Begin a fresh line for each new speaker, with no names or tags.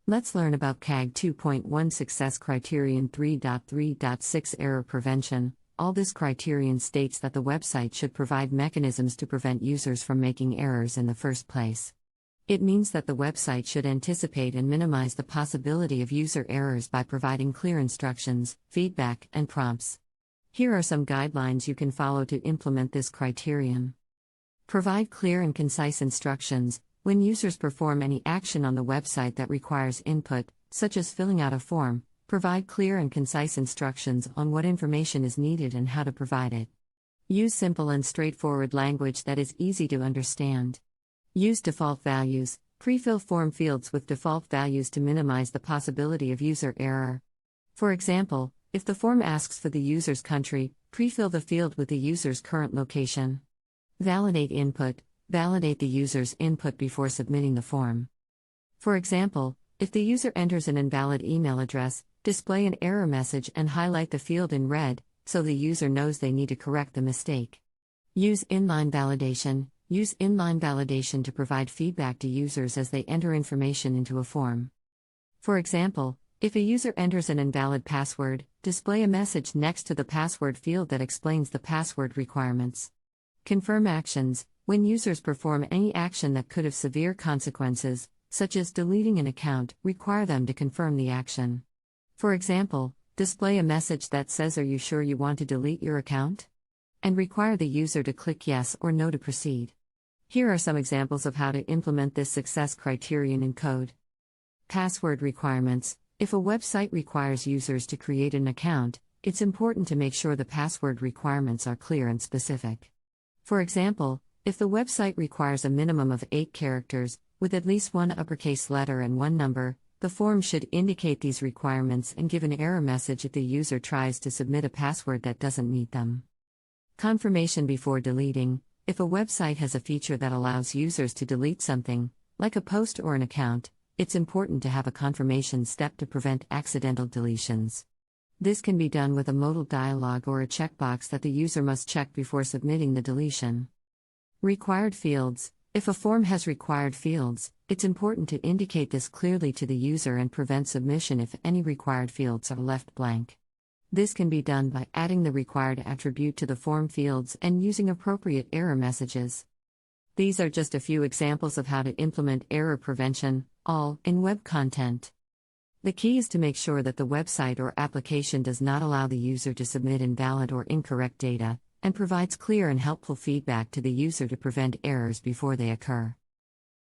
Let's learn about WCAG 2.1 Success Criterion 3.3.6 Error Prevention. All this criterion states that the website should provide mechanisms to prevent users from making errors in the first place. It means that the website should anticipate and minimize the possibility of user errors by providing clear instructions, feedback, and prompts. Here are some guidelines you can follow to implement this criterion. Provide clear and concise instructions. When users perform any action on the website that requires input, such as filling out a form, provide clear and concise instructions on what information is needed and how to provide it. Use simple and straightforward language that is easy to understand. Use default values. Pre-fill form fields with default values to minimize the possibility of user error. For example, if the form asks for the user's country, pre-fill the field with the user's current location. Validate input. Validate the user's input before submitting the form. For example, if the user enters an invalid email address, display an error message and highlight the field in red, so the user knows they need to correct the mistake. Use inline validation. Use inline validation to provide feedback to users as they enter information into a form. For example, if a user enters an invalid password, display a message next to the password field that explains the password requirements. Confirm actions. When users perform any action that could have severe consequences, such as deleting an account, require them to confirm the action. For example, display a message that says, "Are you sure you want to delete your account?" and require the user to click yes or no to proceed. Here are some examples of how to implement this success criterion in code. Password requirements. If a website requires users to create an account, it's important to make sure the password requirements are clear and specific. For example, if the website requires a minimum of 8 characters, with at least one uppercase letter and one number, the form should indicate these requirements and give an error message if the user tries to submit a password that doesn't meet them. Confirmation before deleting. If a website has a feature that allows users to delete something, like a post or an account, it's important to have a confirmation step to prevent accidental deletions. This can be done with a modal dialog or a checkbox that the user must check before submitting the deletion. Required fields. If a form has required fields, it's important to indicate this clearly to the user and prevent submission if any required fields are left blank. This can be done by adding the required attribute to the form fields and using appropriate error messages. These are just a few examples of how to implement error prevention, all in web content. The key is to make sure that the website or application does not allow the user to submit invalid or incorrect data, and provides clear and helpful feedback to the user to prevent errors before they occur.